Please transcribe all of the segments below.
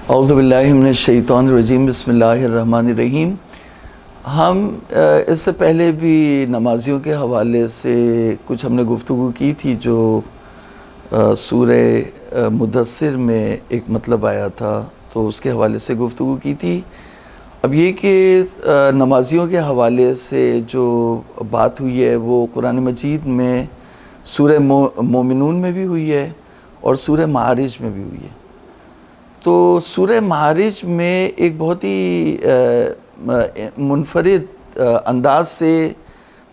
اعوذ باللہ من الشیطان الرجیم، بسم اللہ الرحمن الرحیم۔ ہم اس سے پہلے بھی نمازیوں کے حوالے سے کچھ ہم نے گفتگو کی تھی، جو سورہ مدثر میں ایک مطلب آیا تھا، تو اس کے حوالے سے گفتگو کی تھی۔ اب یہ کہ نمازیوں کے حوالے سے جو بات ہوئی ہے وہ قرآن مجید میں سورہ مومنون میں بھی ہوئی ہے اور سورہ معارج میں بھی ہوئی ہے۔ تو سورہ معارج میں ایک بہت ہی منفرد انداز سے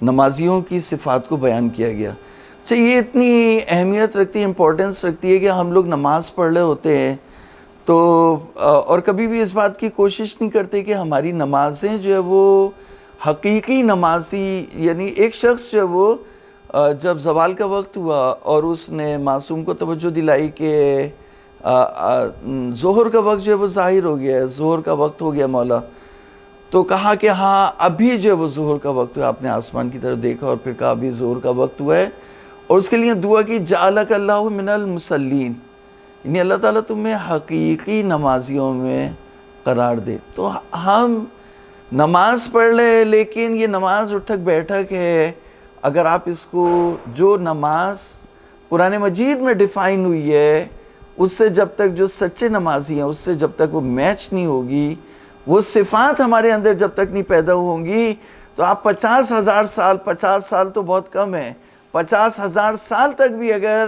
نمازیوں کی صفات کو بیان کیا گیا۔ اچھا، یہ اتنی اہمیت رکھتی ہے، امپورٹنس رکھتی ہے کہ ہم لوگ نماز پڑھ رہے ہوتے ہیں تو اور کبھی بھی اس بات کی کوشش نہیں کرتے کہ ہماری نمازیں جو ہے وہ حقیقی نمازی، یعنی ایک شخص جو ہے وہ جب زوال کا وقت ہوا اور اس نے معصوم کو توجہ دلائی کہ ظہر کا وقت جو ہے وہ ظاہر ہو گیا ہے، ظہر کا وقت ہو گیا مولا، تو کہا کہ ہاں ابھی جو ہے وہ ظہر کا وقت ہوا۔ آپ نے آسمان کی طرف دیکھا اور پھر کہا ابھی ظہر کا وقت ہوا ہے، اور اس کے لیے دعا کی جعلک اللہ من المصلین، یعنی اللہ تعالیٰ تمہیں حقیقی نمازیوں میں قرار دے۔ تو ہم نماز پڑھ لیں، لیکن یہ نماز اٹھک بیٹھک ہے۔ اگر آپ اس کو، جو نماز قرآن مجید میں ڈیفائن ہوئی ہے، اس سے جب تک جو سچے نمازی ہیں اس سے جب تک وہ میچ نہیں ہوگی، وہ صفات ہمارے اندر جب تک نہیں پیدا ہوں گی، تو آپ 50,000 سال، 50 سال تو بہت کم ہے، 50,000 سال تک بھی اگر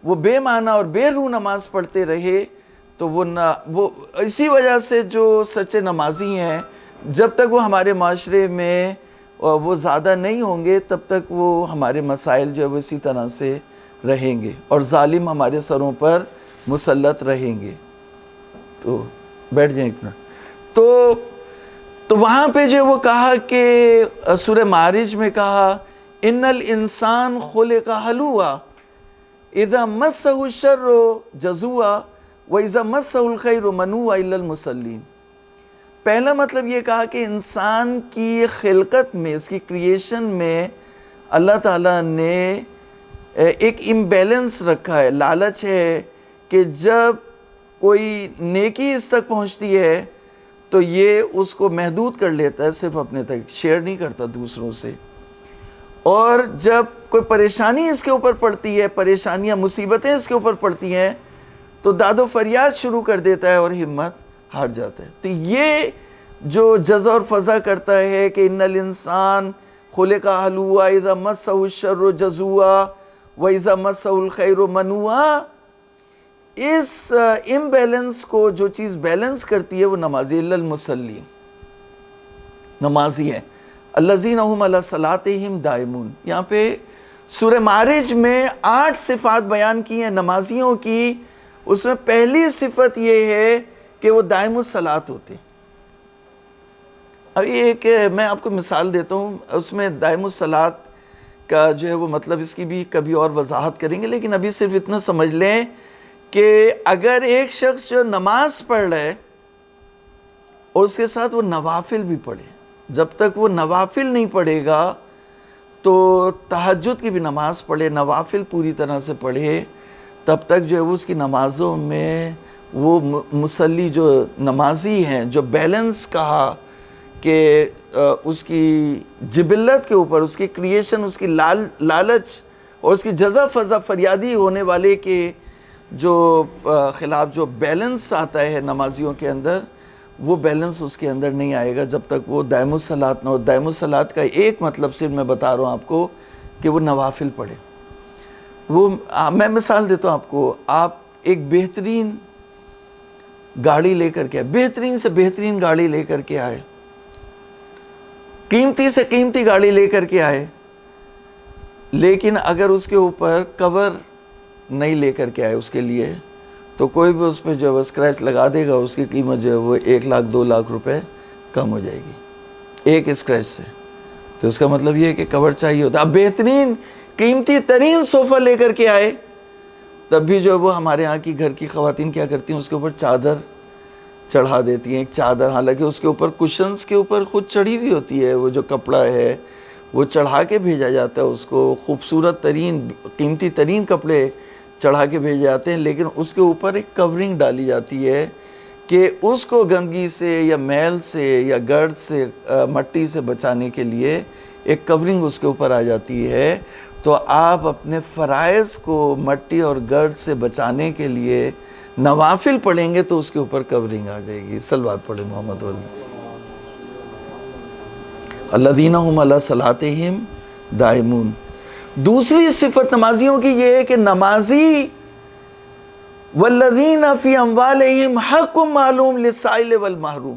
وہ بے معنی اور بے روح نماز پڑھتے رہے تو وہ اسی وجہ سے جو سچے نمازی ہیں، جب تک وہ ہمارے معاشرے میں وہ زیادہ نہیں ہوں گے تب تک وہ ہمارے مسائل جو ہے وہ اسی طرح سے رہیں گے اور ظالم ہمارے سروں پر مسلط رہیں گے۔ تو بیٹھ جائیں ایک منٹ۔ تو وہاں پہ جو وہ کہا کہ سورہ معارج میں کہا ان الانسان خلق ہلوعا اذا مسہ الشر جزوعا واذا مسہ الخیر منوعا الا المصلین۔ پہلا مطلب یہ کہا کہ انسان کی خلقت میں، اس کی کریشن میں اللہ تعالیٰ نے ایک امبیلنس رکھا ہے، لالچ ہے کہ جب کوئی نیکی اس تک پہنچتی ہے تو یہ اس کو محدود کر لیتا ہے، صرف اپنے تک شیئر نہیں کرتا دوسروں سے، اور جب کوئی پریشانی اس کے اوپر پڑتی ہے، پریشانیاں، مصیبتیں اس کے اوپر پڑتی ہیں تو داد و فریاد شروع کر دیتا ہے اور ہمت ہار جاتا ہے۔ تو یہ جو جزع اور فضع کرتا ہے کہ ان الانسان خلق ہلوعا اذا مسہ الشر جزوعا واذا مسہ الخیر منوعا، اس امبیلنس کو جو چیز بیلنس کرتی ہے وہ نمازی، الا المصلین، نمازی ہیں، الذین هم علی صلاتہم دائمون۔ یہاں پہ سورہ معارج میں 8 صفات بیان کی ہیں نمازیوں کی، اس میں پہلی صفت یہ ہے کہ وہ دائم الصلاۃ ہوتے۔ اب ایک میں آپ کو مثال دیتا ہوں، اس میں دائم الصلاۃ کا جو ہے وہ مطلب اس کی بھی کبھی اور وضاحت کریں گے، لیکن ابھی صرف اتنا سمجھ لیں کہ اگر ایک شخص جو نماز پڑھ رہا ہے اور اس کے ساتھ وہ نوافل بھی پڑھے، جب تک وہ نوافل نہیں پڑھے گا تو تہجد کی بھی نماز پڑھے، نوافل پوری طرح سے پڑھے، تب تک جو ہے وہ اس کی نمازوں میں وہ مصلی جو نمازی ہیں، جو بیلنس کہا کہ اس کی جبلت کے اوپر، اس کی کریشن، اس کی لالچ اور اس کی جزع فضع فریادی ہونے والے کے جو خلاف جو بیلنس آتا ہے نمازیوں کے اندر، وہ بیلنس اس کے اندر نہیں آئے گا جب تک وہ دائم الصلاۃ نہ ہو۔ دائم الصلاۃ کا ایک مطلب صرف میں بتا رہا ہوں آپ کو کہ وہ نوافل پڑھے۔ وہ میں مثال دیتا ہوں آپ کو، آپ ایک بہترین گاڑی لے کر کے آئے، بہترین سے بہترین گاڑی لے کر کے آئے، قیمتی سے قیمتی گاڑی لے کر کے آئے، لیکن اگر اس کے اوپر کور نہیں لے کر کے آئے اس کے لیے، تو کوئی بھی اس پہ جو ہے وہ اسکریچ لگا دے گا، اس کی قیمت جو ہے وہ 1 لاکھ 2 لاکھ روپے کم ہو جائے گی ایک اسکریچ سے۔ تو اس کا مطلب یہ ہے کہ کور چاہیے ہوتا ہے۔ اب بہترین قیمتی ترین صوفہ لے کر کے آئے، تب بھی جو ہے وہ ہمارے ہاں کی گھر کی خواتین کیا کرتی ہیں، اس کے اوپر چادر چڑھا دیتی ہیں، ایک چادر، حالانکہ اس کے اوپر کشنز کے اوپر خود چڑھی ہوئی ہوتی ہے، وہ جو کپڑا ہے وہ چڑھا کے بھیجا جاتا ہے، اس کو خوبصورت ترین قیمتی ترین کپڑے چڑھا کے بھیجے جاتے ہیں، لیکن اس کے اوپر ایک کورنگ ڈالی جاتی ہے کہ اس کو گندگی سے یا میل سے یا گرد سے مٹی سے بچانے کے لیے ایک کورنگ اس کے اوپر آ جاتی ہے، تو آپ اپنے فرائض کو مٹی اور گرد سے بچانے کے لیے نوافل پڑھیں گے تو اس کے اوپر کورنگ آ جائے گی۔ صلوات پڑھیں محمد ولی۔ الذین هم علی صلاتہم دائمون۔ دوسری صفت نمازیوں کی یہ ہے کہ نمازی والذین فی اموالہم حق معلوم للسائل والمحروم۔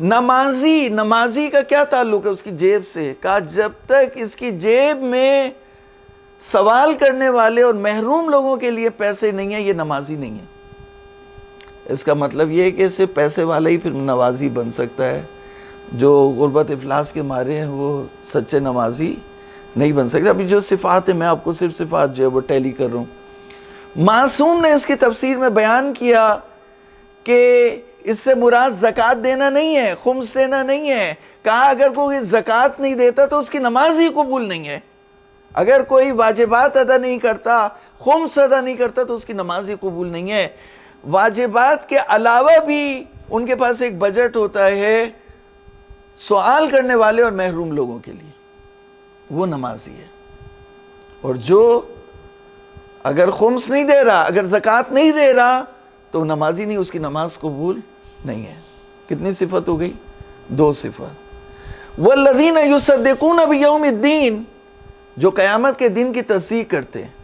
نمازی کا کیا تعلق ہے اس کی جیب سے؟ کہا جب تک اس کی جیب میں سوال کرنے والے اور محروم لوگوں کے لیے پیسے نہیں ہیں، یہ نمازی نہیں ہے۔ اس کا مطلب یہ ہے کہ صرف پیسے والا ہی پھر نمازی بن سکتا ہے، جو غربت افلاس کے مارے ہیں وہ سچے نمازی نہیں بن سکتے۔ ابھی جو صفات ہیں میں آپ کو صرف صفات جو ہے وہ ٹیلی کر رہا ہوں۔ معصوم نے اس کی تفسیر میں بیان کیا کہ اس سے مراد زکوٰۃ دینا نہیں ہے، خمس دینا نہیں ہے۔ کہا اگر کوئی زکوٰۃ نہیں دیتا تو اس کی نماز ہی قبول نہیں ہے۔ اگر کوئی واجبات ادا نہیں کرتا، خمس ادا نہیں کرتا تو اس کی نماز ہی قبول نہیں ہے۔ واجبات کے علاوہ بھی ان کے پاس ایک بجٹ ہوتا ہے سوال کرنے والے اور محروم لوگوں کے لیے، وہ نمازی ہے۔ اور جو اگر خمس نہیں دے رہا، اگر زکوٰۃ نہیں دے رہا تو نمازی نہیں، اس کی نماز قبول نہیں ہے۔ کتنی صفت ہو گئی؟ 2 صفت۔ والذین یصدقون بیوم الدین، جو قیامت کے دن کی تصدیق کرتے ہیں۔